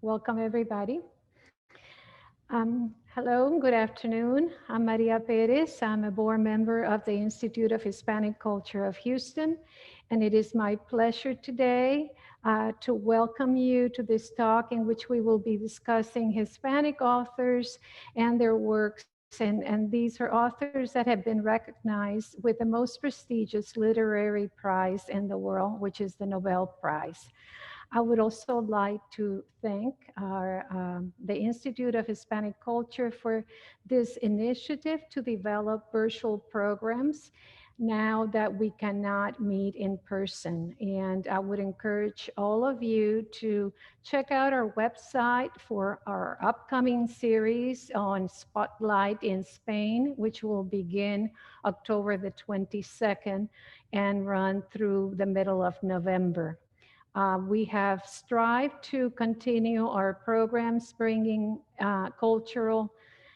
Welcome, everybody. Hello, good afternoon. I'm Maria Perez. I'm a board member of the Institute of Hispanic Culture of Houston, and it is my pleasure today to welcome you to this talk in which we will be discussing Hispanic authors and their works. And these are authors that have been recognized with the most prestigious literary prize in the world, which is the Nobel Prize. I would also like to thank the Institute of Hispanic Culture for this initiative to develop virtual programs now that we cannot meet in person. And I would encourage all of you to check out our website for our upcoming series on Spotlight in Spain, which will begin October the 22nd and run through the middle of November. We have strived to continue our programs, bringing cultural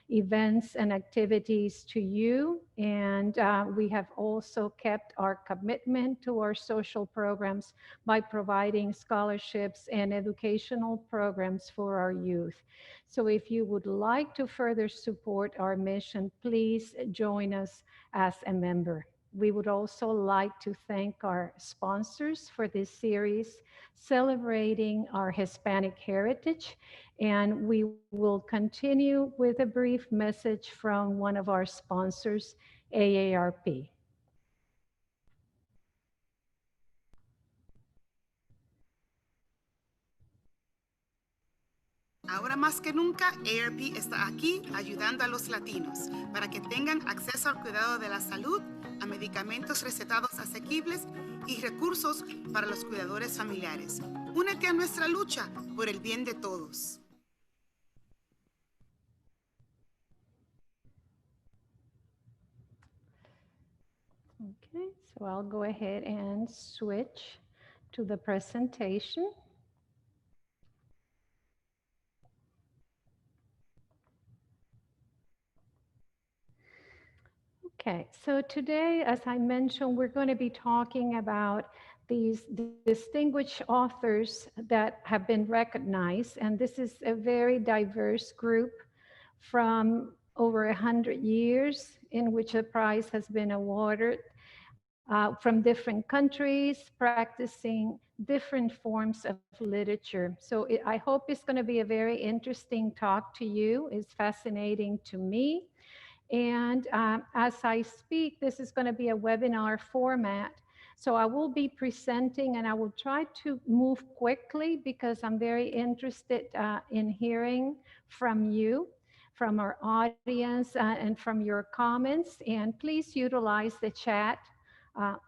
events and activities to you. And we have also kept our commitment to our social programs by providing scholarships and educational programs for our youth. So if you would like to further support our mission, please join us as a member. We would also like to thank our sponsors for this series, celebrating our Hispanic heritage. And we will continue with a brief message from one of our sponsors, AARP. Ahora más que nunca, AARP está aquí ayudando a los latinos para que tengan acceso al cuidado de la salud, a medicamentos recetados asequibles y recursos para los cuidadores familiares. Únete a nuestra lucha por el bien de todos. Okay, so I'll go ahead and switch to the presentation. Okay, so today, as I mentioned, we're going to be talking about these distinguished authors that have been recognized, and this is a very diverse group from over 100 years in which a prize has been awarded from different countries, practicing different forms of literature. So I hope it's going to be a very interesting talk to you. It's fascinating to me. And as I speak, this is going to be a webinar format. So I will be presenting and I will try to move quickly because I'm very interested in hearing from you, from our audience, and from your comments. And please utilize the chat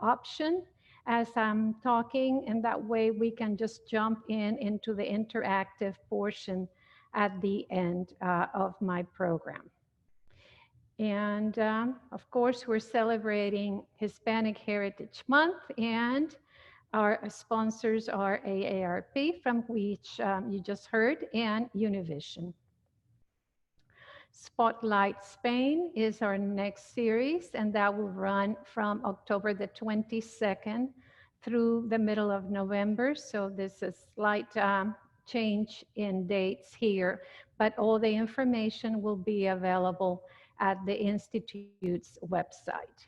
option as I'm talking, and that way we can just jump into the interactive portion at the end of my program. And of course, we're celebrating Hispanic Heritage Month, and our sponsors are AARP, from which you just heard, and Univision. Spotlight Spain is our next series, and that will run from October the 22nd through the middle of November. So there's a slight change in dates here, but all the information will be available at the Institute's website.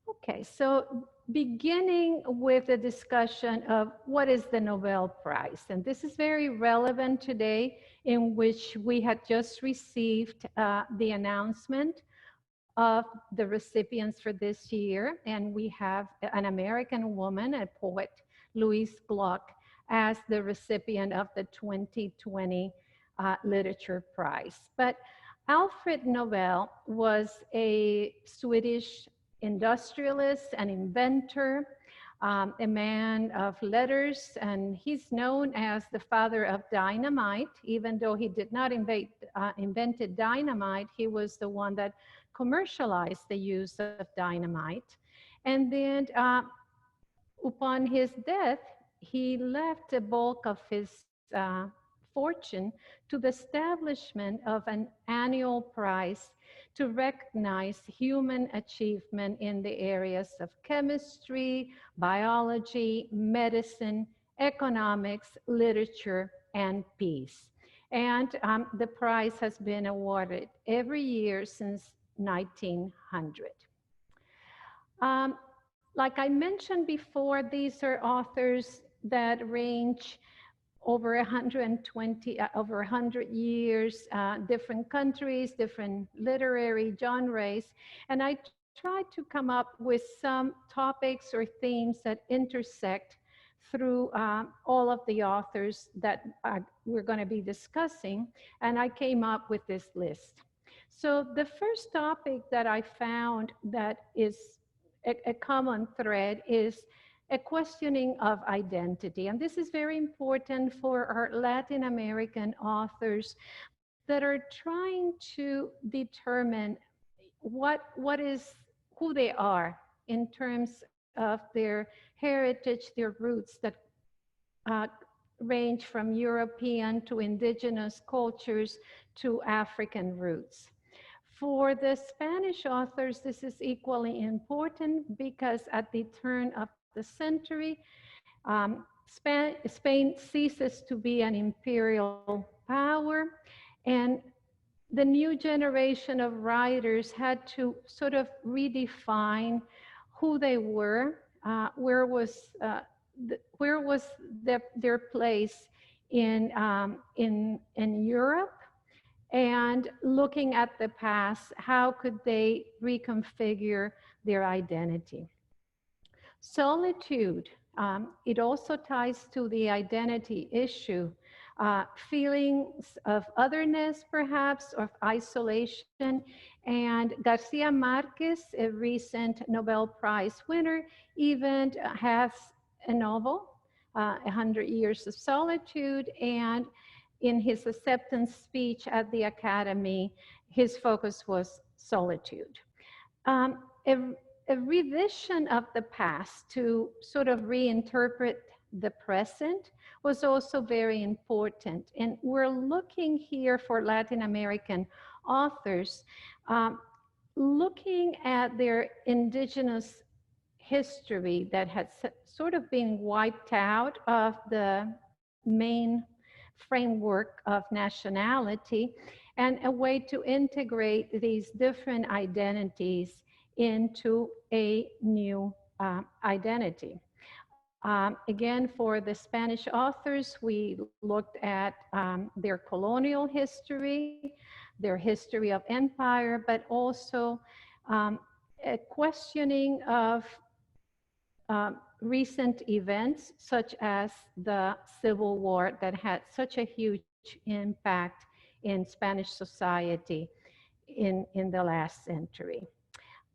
Okay, so beginning with the discussion of what is the Nobel Prize, and this is very relevant today, in which we had just received the announcement of the recipients for this year, and we have an American woman, a poet, Louise Gluck, as the recipient of the 2020 Literature Prize. But Alfred Nobel was a Swedish industrialist and inventor, a man of letters, and he's known as the father of dynamite. Even though he did not invented dynamite, he was the one that commercialized the use of dynamite. And then upon his death, he left a bulk of his fortune to the establishment of an annual prize to recognize human achievement in the areas of chemistry, biology, medicine, economics, literature, and Peace. And the prize has been awarded every year since 1900. Like I mentioned before, these are authors that range over 120, over 100 years, different countries, different literary genres. And I tried to come up with some topics or themes that intersect through all of the authors that we're going to be discussing. And I came up with this list. So the first topic that I found that is a common thread is a questioning of identity. And this is very important for our Latin American authors that are trying to determine what is who they are in terms of their heritage, their roots that range from European to indigenous cultures to African roots. For the Spanish authors, this is equally important because at the turn of the century, Spain ceases to be an imperial power, and the new generation of writers had to sort of redefine who they were, where was their place in Europe, and looking at the past, how could they reconfigure their identity? Solitude, it also ties to the identity issue. Feelings of otherness, perhaps, of isolation. And Garcia Marquez, a recent Nobel Prize winner, even has a novel, 100 Years of Solitude, and in his acceptance speech at the Academy, his focus was solitude. A revision of the past to sort of reinterpret the present was also very important. And we're looking here for Latin American authors, looking at their indigenous history that had sort of been wiped out of the main framework of nationality, and a way to integrate these different identities into a new identity. Again, for the Spanish authors, we looked at their colonial history, their history of empire, but also a questioning of recent events such as the Civil War that had such a huge impact in Spanish society in the last century.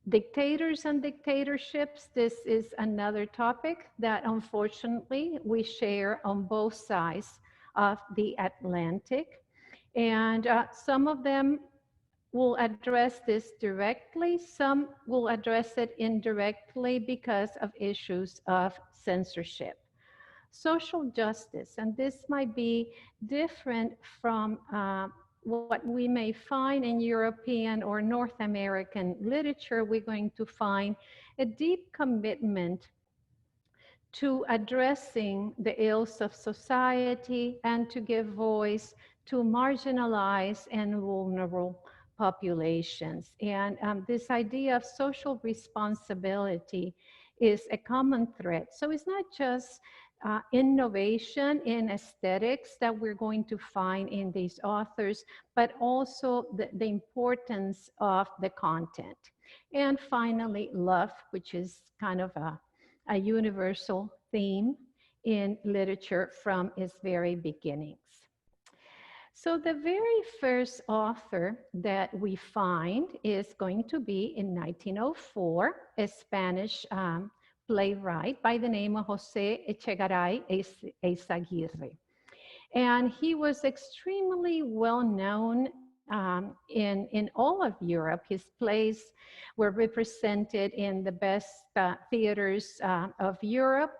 Dictators and dictatorships, this is another topic that unfortunately we share on both sides of the Atlantic. And some of them will address this directly, some will address it indirectly because of issues of censorship. Social justice, and this might be different from what we may find in European or North American literature. We're going to find a deep commitment to addressing the ills of society and to give voice to marginalized and vulnerable populations. And this idea of social responsibility is a common thread. So it's not just innovation in aesthetics that we're going to find in these authors, but also the importance of the content. And finally, love, which is kind of a universal theme in literature from its very beginnings. So the very first author that we find is going to be in 1904, a Spanish playwright by the name of Jose Echegaray Eizaguirre. And he was extremely well known in all of Europe. His plays were represented in the best theaters of Europe.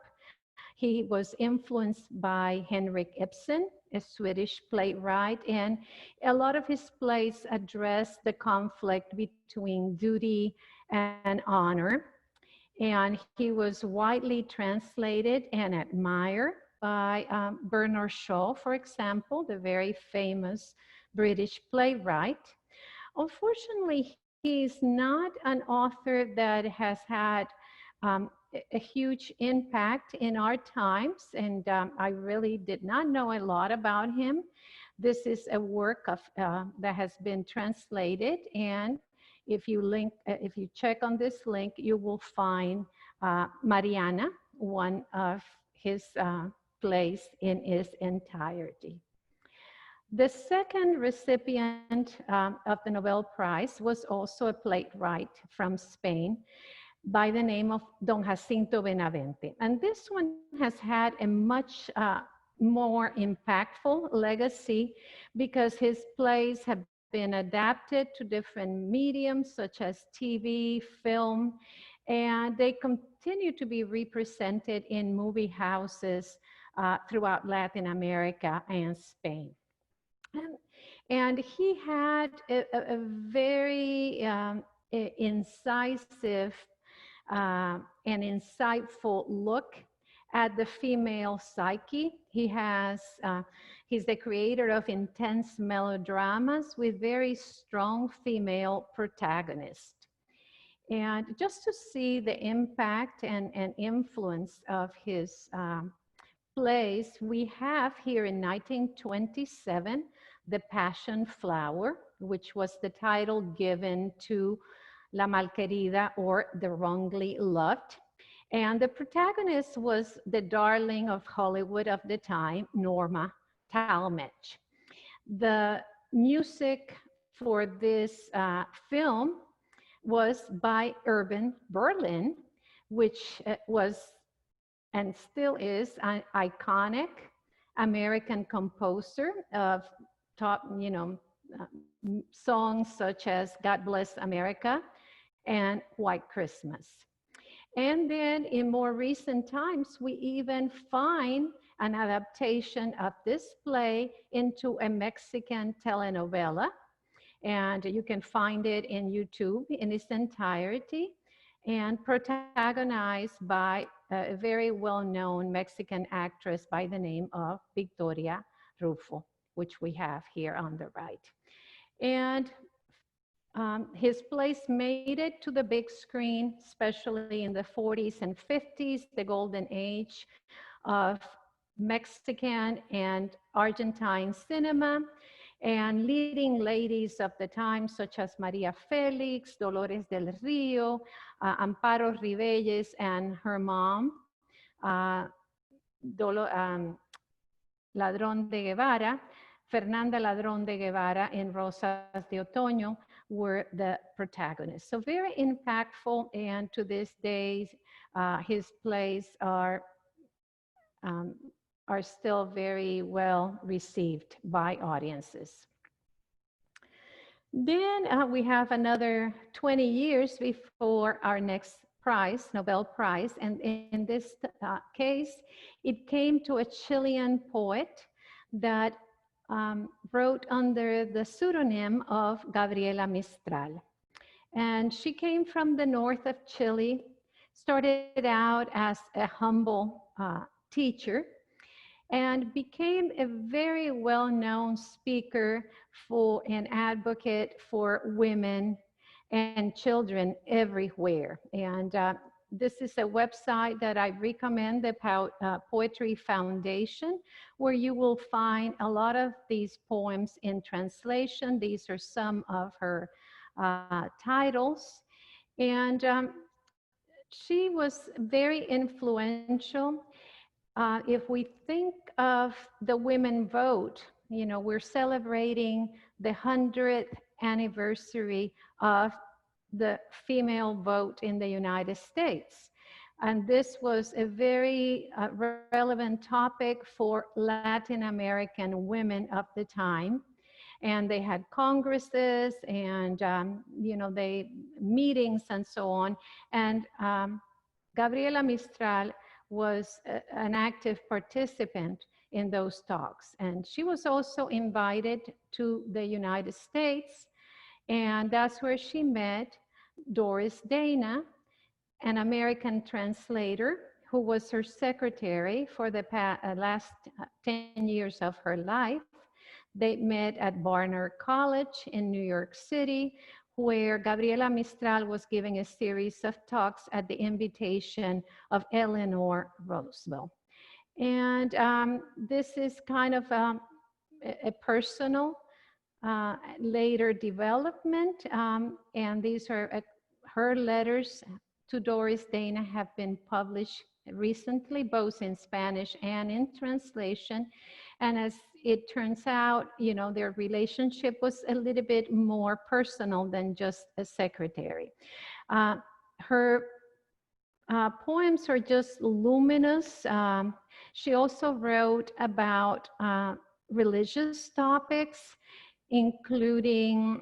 He was influenced by Henrik Ibsen, a Swedish playwright, and a lot of his plays address the conflict between duty and honor. And he was widely translated and admired. by Bernard Shaw, for example, the very famous British playwright. Unfortunately, he's not an author that has had a huge impact in our times, and I really did not know a lot about him. This is a work of, that has been translated, and if you check on this link, you will find Mariana, one of his plays in its entirety. The second recipient of the Nobel Prize was also a playwright from Spain by the name of Don Jacinto Benavente. And this one has had a much more impactful legacy because his plays have been adapted to different mediums such as TV, film, and they continue to be represented in movie houses throughout Latin America and Spain. And he had a very incisive and insightful look at the female psyche. He's the creator of intense melodramas with very strong female protagonists. And just to see the impact and influence of his plays, we have here in 1927, The Passion Flower, which was the title given to La Malcarida, or The Wrongly Loved. And the protagonist was the darling of Hollywood of the time, Norma Talmadge. The music for this film was by Urban Berlin, which was and still is an iconic American composer of top, songs such as God Bless America and White Christmas. And then in more recent times, we even find an adaptation of this play into a Mexican telenovela. And you can find it in YouTube in its entirety, and protagonized by a very well-known Mexican actress by the name of Victoria Rufo, which we have here on the right. And his plays made it to the big screen, especially in the 40s and 50s, the golden age of Mexican and Argentine cinema. And leading ladies of the time, such as Maria Felix, Dolores del Rio, Amparo Ribelles, and her mom, Ladrón de Guevara, Fernanda Ladrón de Guevara and Rosas de Otoño were the protagonists. So very impactful, and to this day, his plays are still very well received by audiences. Then we have another 20 years before our next prize, Nobel Prize, and in this case, it came to a Chilean poet that wrote under the pseudonym of Gabriela Mistral. And she came from the north of Chile, started out as a humble teacher, and became a very well-known speaker for an advocate for women and children everywhere. And this is a website that I recommend, the Poetry Foundation, where you will find a lot of these poems in translation. These are some of her titles. And she was very influential. If we think of the women vote, we're celebrating the 100th anniversary of the female vote in the United States. And this was a very relevant topic for Latin American women of the time. And they had congresses and, meetings and so on. And Gabriela Mistral was an active participant in those talks. And she was also invited to the United States. And that's where she met Doris Dana, an American translator who was her secretary for the last 10 years of her life. They met at Barnard College in New York City, where Gabriela Mistral was giving a series of talks at the invitation of Eleanor Roosevelt. And this is kind of a personal later development, and these are her letters to Doris Dana have been published recently, both in Spanish and in translation. And as it turns out, you know, their relationship was a little bit more personal than just a secretary. Her poems are just luminous. She also wrote about religious topics, including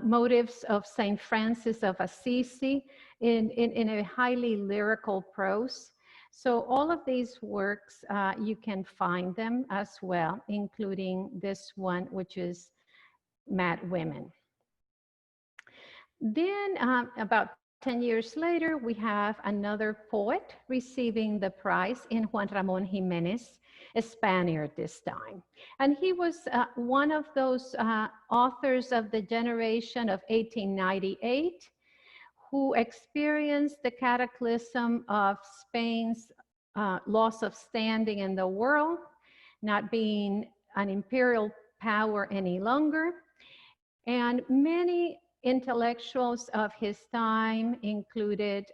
motives of St. Francis of Assisi in a highly lyrical prose. So all of these works, you can find them as well, including this one, which is Mad Women. Then about 10 years later, we have another poet receiving the prize in Juan Ramón Jiménez, a Spaniard this time. And he was one of those authors of the generation of 1898 who experienced the cataclysm of Spain's loss of standing in the world, not being an imperial power any longer. And many intellectuals of his time included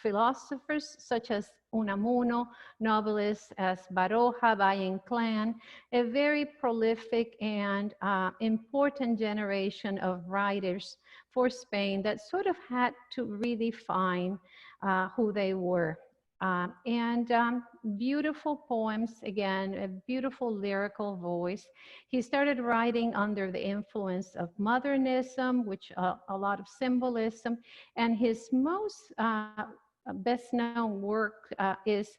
philosophers such as Unamuno, novelists as Baroja, Valle-Inclán, a very prolific and important generation of writers for Spain that sort of had to redefine who they were. Beautiful poems, again, a beautiful lyrical voice. He started writing under the influence of modernism, which a lot of symbolism, and his most best-known work is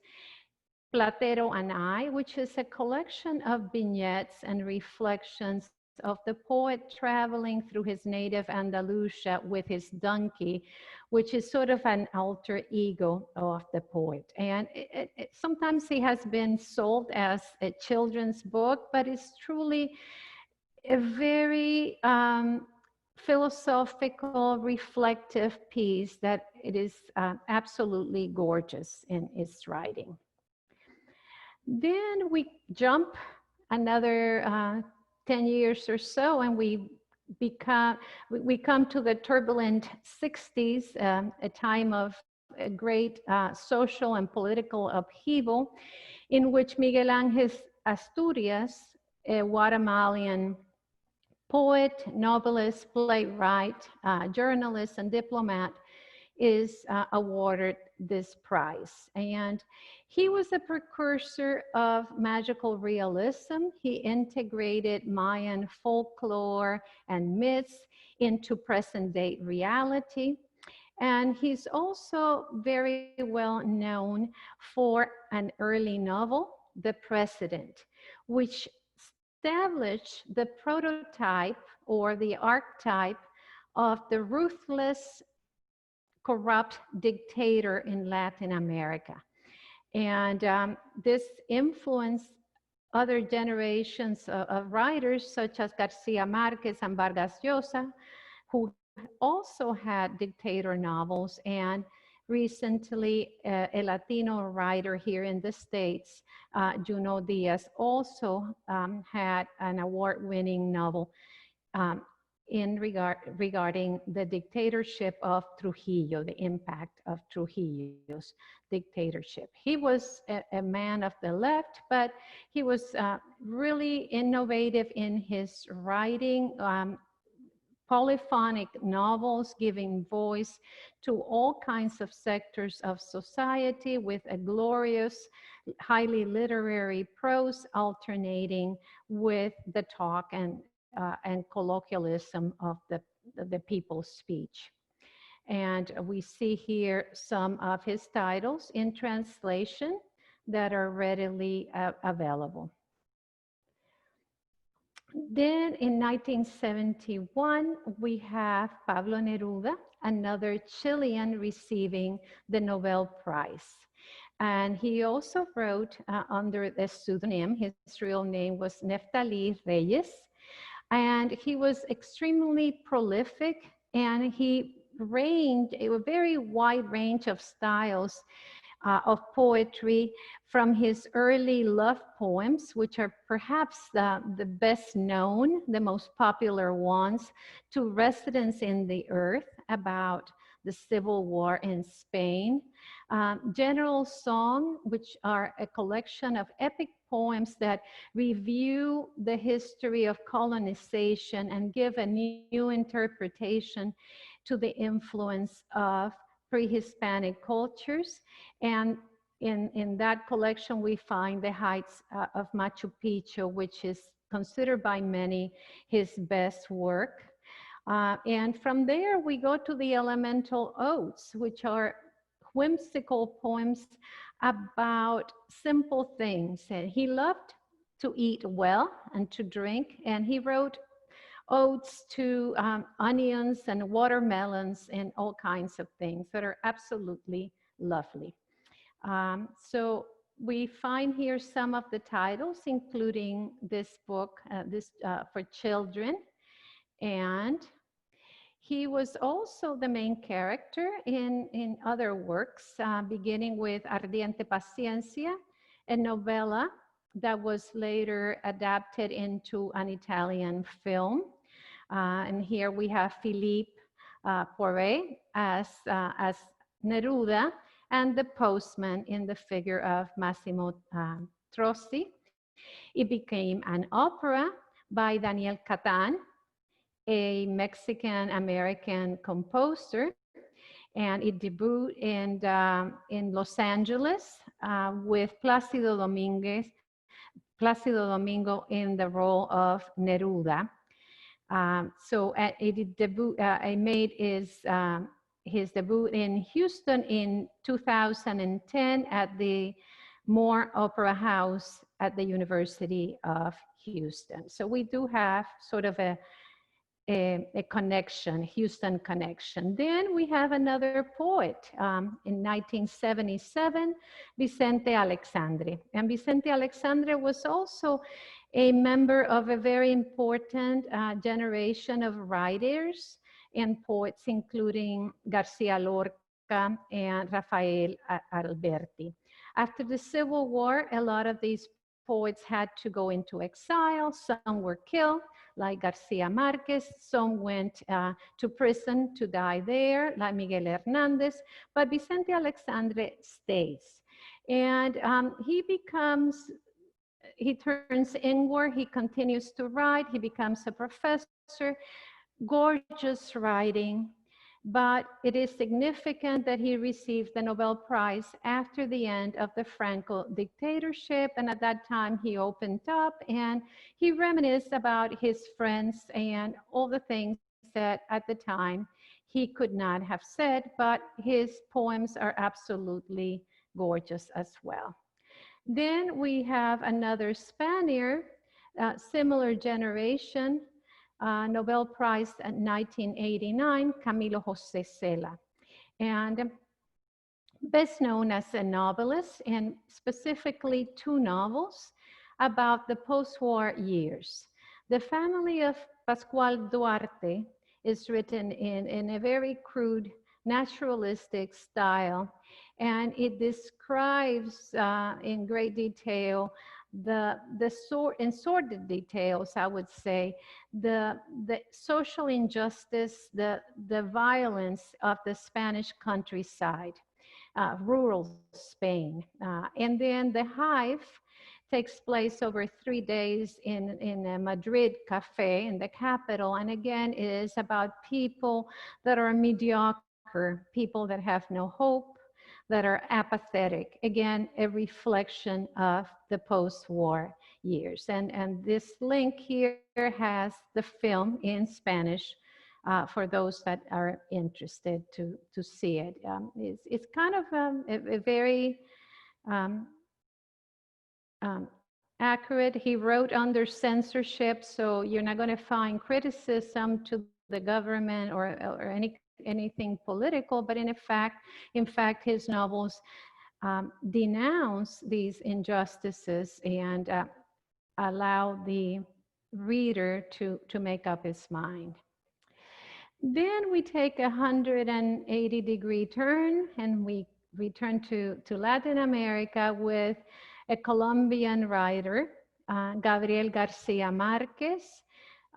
Platero and I, which is a collection of vignettes and reflections of the poet traveling through his native Andalusia with his donkey, which is sort of an alter ego of the poet. And sometimes he has been sold as a children's book, but it's truly a very philosophical, reflective piece that it is absolutely gorgeous in its writing. Then we jump another 10 years or so, and we come to the turbulent 60s, a time of a great social and political upheaval, in which Miguel Ángel Asturias, a Guatemalan poet, novelist, playwright, journalist, and diplomat, is awarded this prize. And he was a precursor of magical realism. He integrated Mayan folklore and myths into present-day reality. And he's also very well known for an early novel, The President, which established the prototype or the archetype of the ruthless, corrupt dictator in Latin America. And this influenced other generations of writers such as Garcia, Marquez, and Vargas Llosa, who also had dictator novels. And recently, a Latino writer here in the States, Juno Diaz, also had an award-winning novel regarding the dictatorship of Trujillo, the impact of Trujillo's dictatorship. He was a man of the left, but he was really innovative in his writing, polyphonic novels giving voice to all kinds of sectors of society with a glorious, highly literary prose alternating with the talk and colloquialism of the people's speech. And we see here some of his titles in translation that are readily available. Then in 1971, we have Pablo Neruda, another Chilean receiving the Nobel Prize. And he also wrote under a pseudonym. His real name was Neftali Reyes. And he was extremely prolific, and he ranged a very wide range of styles of poetry, from his early love poems, which are perhaps the best known, the most popular ones, to Residence in the Earth, about the Civil War in Spain. General Song, which are a collection of epic poems that review the history of colonization and give a new interpretation to the influence of pre-Hispanic cultures. And in that collection, we find the heights of Machu Picchu, which is considered by many his best work. And from there, we go to the Elemental Odes, which are whimsical poems about simple things. And he loved to eat well and to drink, and he wrote odes to onions and watermelons and all kinds of things that are absolutely lovely. So we find here some of the titles, including this book, for children. And he was also the main character in other works, beginning with Ardiente Paciencia, a novella that was later adapted into an Italian film. And here we have Philippe Poiret as Neruda, and the Postman in the figure of Massimo Trosti. It became an opera by Daniel Catan, a Mexican-American composer, and it debuted in Los Angeles with Plácido Domingo in the role of Neruda. So it made his debut in Houston in 2010 at the Moore Opera House at the University of Houston. So we do have sort of a connection, Houston connection. Then we have another poet in 1977, Vicente Alexandre. And Vicente Alexandre was also a member of a very important generation of writers and poets, including Garcia Lorca and Rafael Alberti. After the Civil War, a lot of these poets had to go into exile. Some were killed, like Garcia Marquez. Some went to prison to die there, like Miguel Hernandez. But Vicente Alexandre stays. And he turns inward, he continues to write, he becomes a professor, gorgeous writing, but it is significant that he received the Nobel Prize after the end of the Franco dictatorship, and at that time he opened up and he reminisced about his friends and all the things that at the time he could not have said, but his poems are absolutely gorgeous as well. Then we have another Spaniard, similar generation, Nobel Prize in 1989, Camilo José Cela. And best known as a novelist, and specifically two novels about the post-war years. The Family of Pascual Duarte is written in a very crude, naturalistic style, and it describes in great detail in sordid details, I would say, the social injustice, the violence of the Spanish countryside, rural Spain. And then The Hive takes place over 3 days in a Madrid cafe in the capital. And again, it is about people that are mediocre, people that have no hope, that are apathetic. Again, a reflection of the post-war years. And this link here has the film in Spanish for those that are interested to see it. It's kind of a very accurate. He wrote under censorship, so you're not going to find criticism to the government or anything political, but in fact, his novels denounce these injustices and allow the reader to make up his mind. Then we take a 180-degree turn and we return to Latin America with a Colombian writer, Gabriel Garcia Marquez,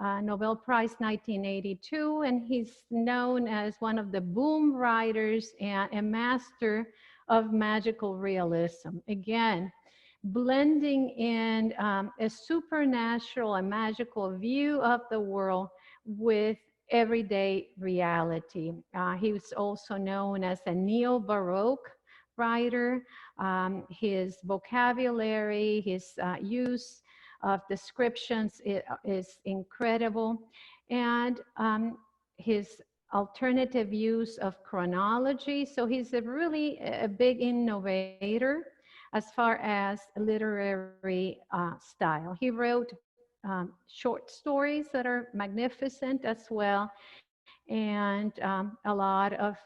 Nobel Prize 1982, and he's known as one of the boom writers and a master of magical realism. Again, blending in a supernatural and magical view of the world with everyday reality. He was also known as a neo-Baroque writer. His vocabulary, his use of descriptions is incredible. And his alternative use of chronology. So he's really a big innovator as far as literary style. He wrote short stories that are magnificent as well, and a lot of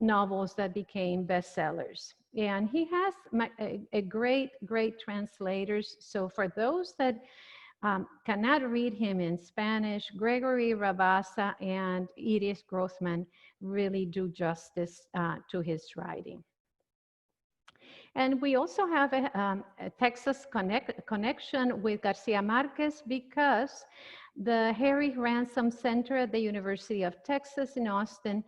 novels that became bestsellers. And he has a great translators. So for those that cannot read him in Spanish, Gregory Rabassa and Iris Grossman really do justice to his writing. And we also have a Texas connection with Garcia Marquez because the Harry Ransom Center at the University of Texas in Austin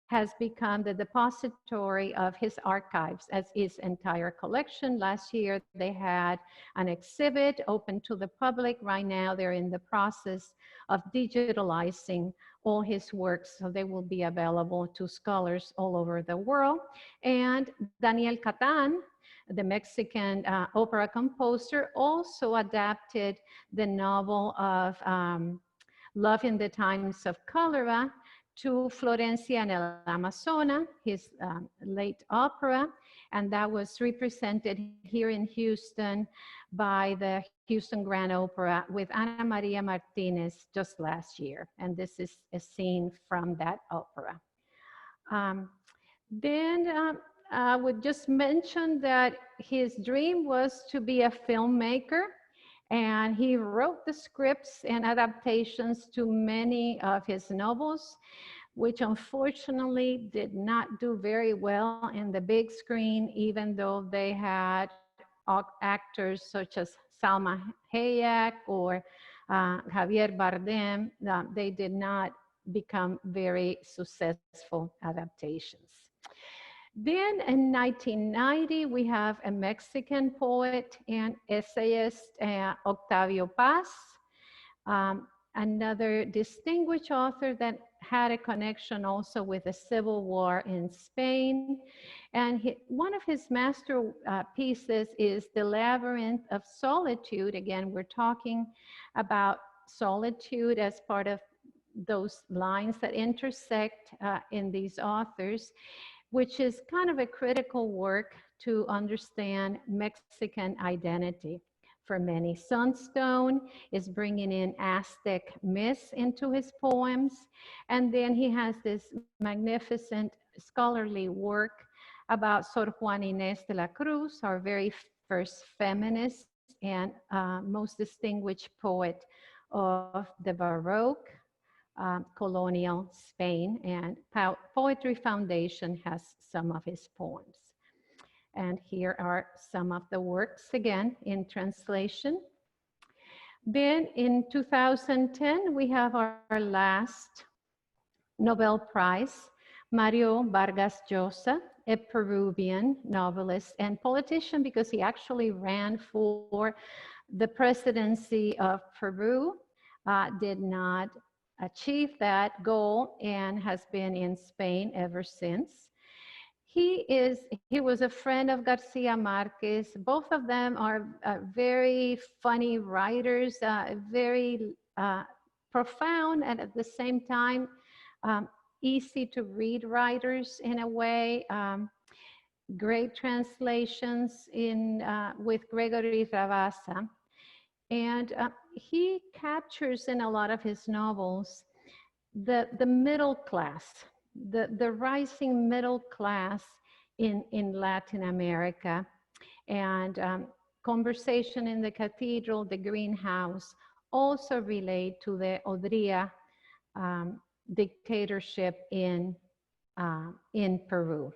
has become the depository of his archives as his entire collection. Last year, they had an exhibit open to the public. Right now, they're in the process of digitalizing all his works, so they will be available to scholars all over the world. And Daniel Catan, the Mexican opera composer, also adapted the novel of Love in the Times of Cholera to Florencia en el Amazona, his late opera, and that was represented here in Houston by the Houston Grand Opera with Maria Martinez just last year. And this is a scene from that opera. Then I would just mention that his dream was to be a filmmaker, and he wrote the scripts and adaptations to many of his novels, which unfortunately did not do very well in the big screen, even though they had actors such as Salma Hayek or Javier Bardem. They did not become very successful adaptations. Then in 1990, we have a Mexican poet and essayist, Octavio Paz, another distinguished author that had a connection also with the Civil War in Spain. And one of his masterpieces is The Labyrinth of Solitude. Again, we're talking about solitude as part of those lines that intersect in these authors, which is kind of a critical work to understand Mexican identity. For many, Sunstone is bringing in Aztec myths into his poems. And then he has this magnificent scholarly work about Sor Juana Inés de la Cruz, our very first feminist and most distinguished poet of the Baroque colonial Spain, and Poetry Foundation has some of his poems. And here are some of the works, again, in translation. Then in 2010, we have our last Nobel Prize, Mario Vargas Llosa, a Peruvian novelist and politician, because he actually ran for the presidency of Peru, did not achieve that goal and has been in Spain ever since. He was a friend of Garcia Marquez. Both of them are very funny writers, very profound, and at the same time, easy to read writers in a way. Great translations with Gregory Rabassa. And he captures in a lot of his novels the middle class, the rising middle class in Latin America. And Conversation in the Cathedral, the Greenhouse, also relate to the Odría dictatorship in Peru.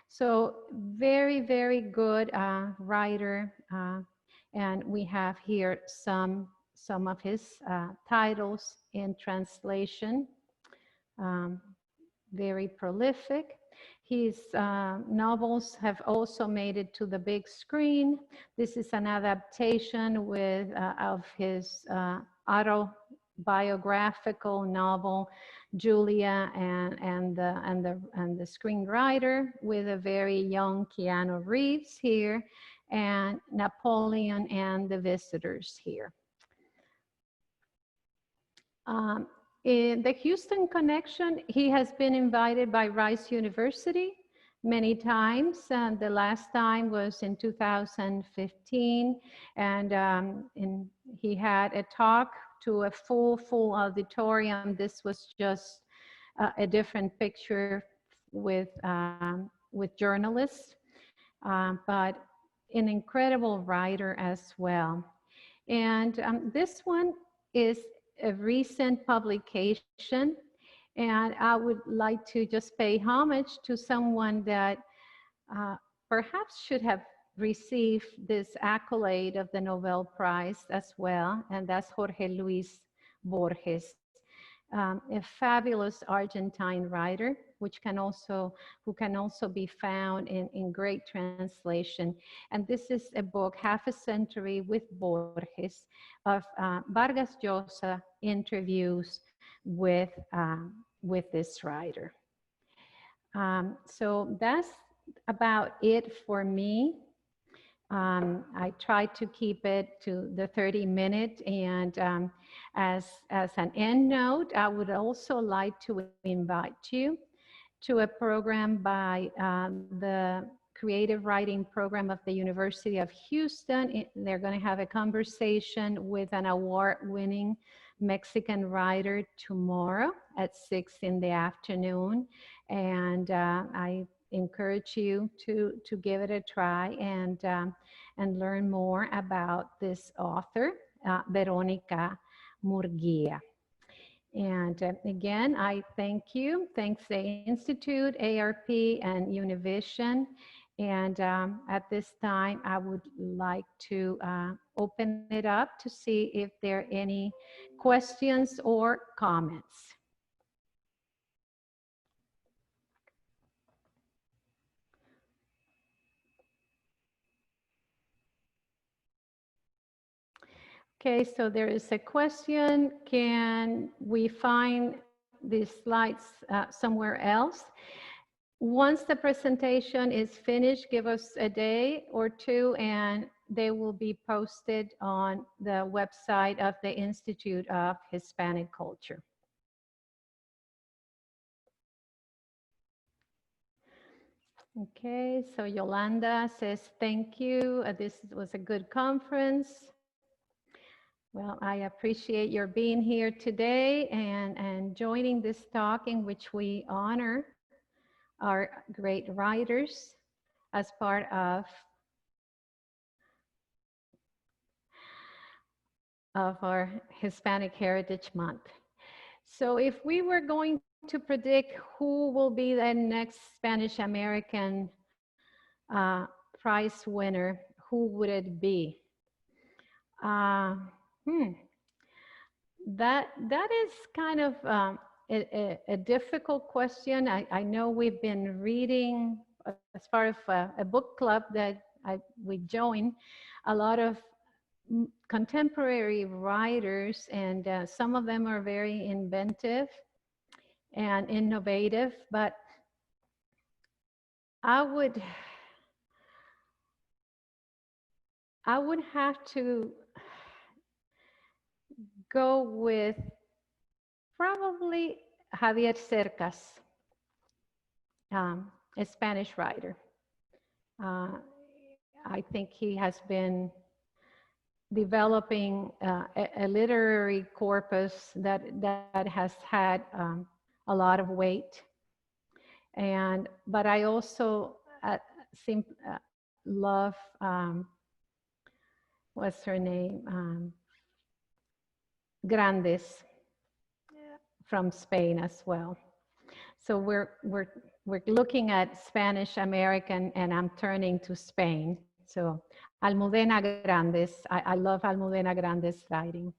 So very, very good writer. And we have here some of his titles in translation. Very prolific. His novels have also made it to the big screen. This is an adaptation of his autobiographical novel, Julia and the screenwriter, with a very young Keanu Reeves here, and Napoleon and the Visitors here. In the Houston connection, he has been invited by Rice University many times. The last time was in 2015, and he had a talk to a full auditorium. This was just a different picture with journalists, but an incredible writer as well. And this one is a recent publication, and I would like to just pay homage to someone that perhaps should have received this accolade of the Nobel Prize as well, and that's Jorge Luis Borges, a fabulous Argentine writer, who can also be found in great translation. And this is a book, Half a Century with Borges, of Vargas Llosa interviews with this writer. So that's about it for me. I tried to keep it to the 30-minute, and as an end note, I would also like to invite you to a program by the Creative Writing Program of the University of Houston. They're going to have a conversation with an award-winning Mexican writer tomorrow at 6 in the afternoon, and I encourage you to give it a try and learn more about this author, Verónica Murguía. And again, I thank you. Thanks the Institute, ARP, and Univision. And at this time, I would like to open it up to see if there are any questions or comments. Okay, so there is a question. Can we find these slides somewhere else? Once the presentation is finished, give us a day or two and they will be posted on the website of the Institute of Hispanic Culture. Okay, so Yolanda says, thank you. This was a good conference. Well, I appreciate your being here today and joining this talk in which we honor our great writers as part of our Hispanic Heritage Month. So if we were going to predict who will be the next Spanish American prize winner, who would it be? That is kind of a difficult question. I know we've been reading, as part of a book club that we joined, a lot of contemporary writers, and some of them are very inventive and innovative, but I would have to go with probably Javier Cercas, a Spanish writer. I think he has been developing a literary corpus that has had a lot of weight. But I also, love, what's her name? Grandes from Spain as well. So we're looking at Spanish American, and I'm turning to Spain. So Almudena Grandes, I love Almudena Grandes' writing.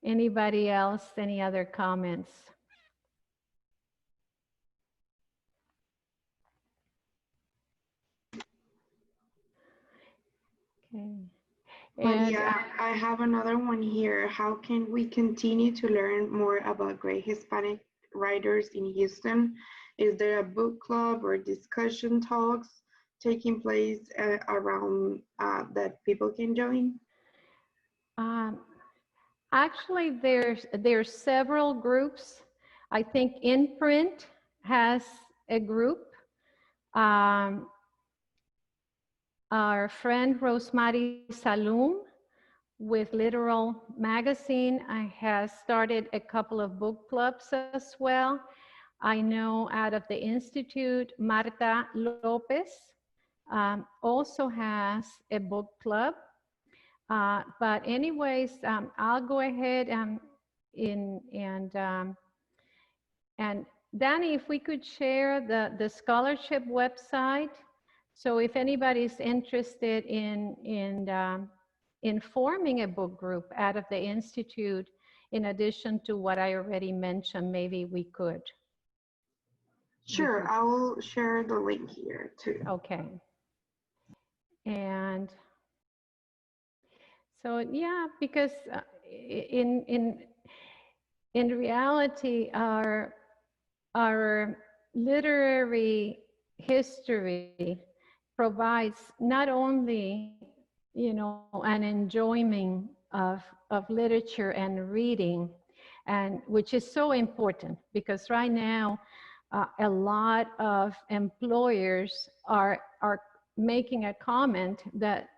Anybody else, any other comments? Okay. Maria, I have another one here. How can we continue to learn more about great Hispanic writers in Houston? Is there a book club or discussion talks taking place around that people can join? Actually, there's several groups. I think In Print has a group. Our friend Rosemary Salum with Literal Magazine has started a couple of book clubs as well. I know out of the Institute, Marta Lopez also has a book club. But anyways, I'll go ahead and Danny, if we could share the scholarship website. So if anybody's interested in forming a book group out of the Institute, in addition to what I already mentioned, maybe we could. Sure, I will share the link here too. Okay. And so, yeah, because in reality, our literary history provides not only, an enjoyment of literature and reading, and which is so important because right now a lot of employers are making a comment that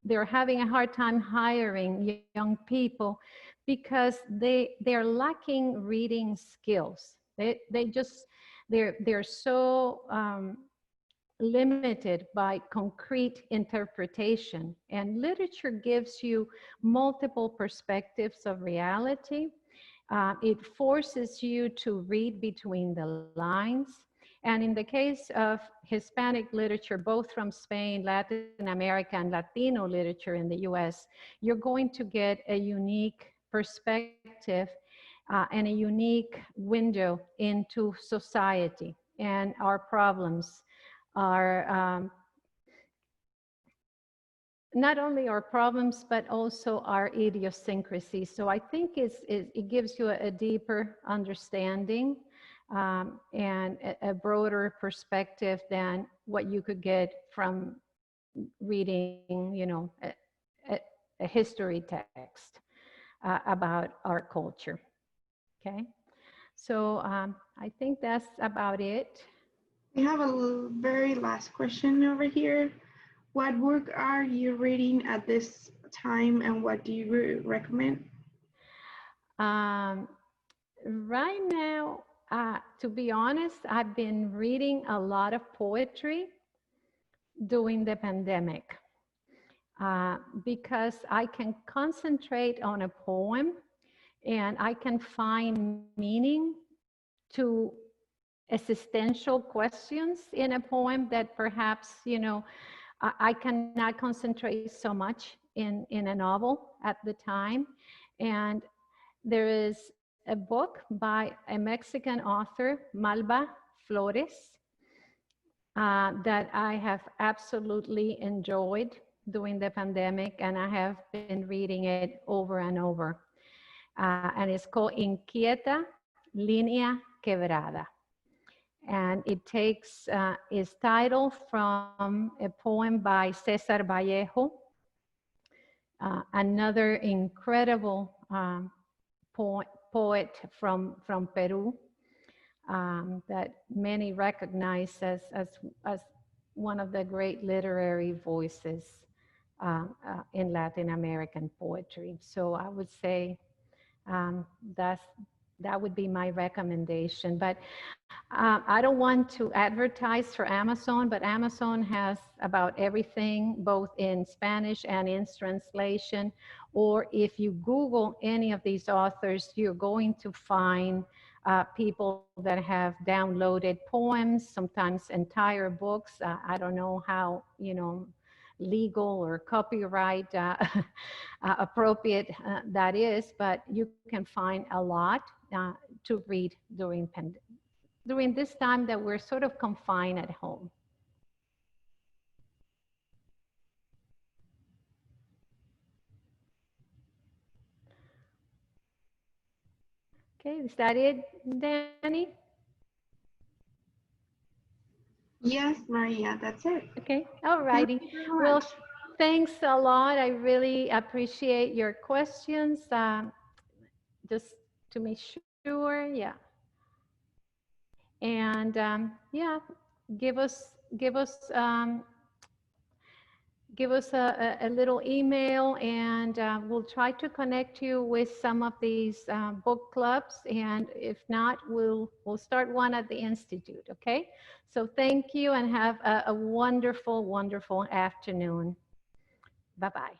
they're having a hard time hiring young people because they're lacking reading skills. They're so limited by concrete interpretation, and literature gives you multiple perspectives of reality. It forces you to read between the lines. And in the case of Hispanic literature, both from Spain, Latin America, and Latino literature in the US, you're going to get a unique perspective and a unique window into society and our problems. Our not only our problems, but also our idiosyncrasies. So I think it gives you a deeper understanding and a broader perspective than what you could get from reading, a history text about our culture. Okay, so I think that's about it. We have a very last question over here. What book are you reading at this time, and what do you recommend? Right now, to be honest, I've been reading a lot of poetry during the pandemic because I can concentrate on a poem and I can find meaning to existential questions in a poem that perhaps, I cannot concentrate so much in a novel at the time. And there is a book by a Mexican author, Malva Flores, that I have absolutely enjoyed during the pandemic, and I have been reading it over and over. And it's called Inquieta Línea Quebrada. And it takes its title from a poem by César Vallejo, another incredible poet from Peru that many recognize as one of the great literary voices in Latin American poetry. So I would say that's That would be my recommendation. But I don't want to advertise for Amazon, but Amazon has about everything, both in Spanish and in translation. Or if you Google any of these authors, you're going to find people that have downloaded poems, sometimes entire books. I don't know how, legal or copyright appropriate that is, but you can find a lot to read during this time that we're sort of confined at home. Okay, is that it, Danny? Yes, Maria, that's it. Okay, all righty. Well, thanks a lot. I really appreciate your questions. Just to make sure, yeah. And yeah, give us a little email, and we'll try to connect you with some of these book clubs. And if not, we'll start one at the Institute, okay? So thank you, and have a wonderful, wonderful afternoon. Bye-bye.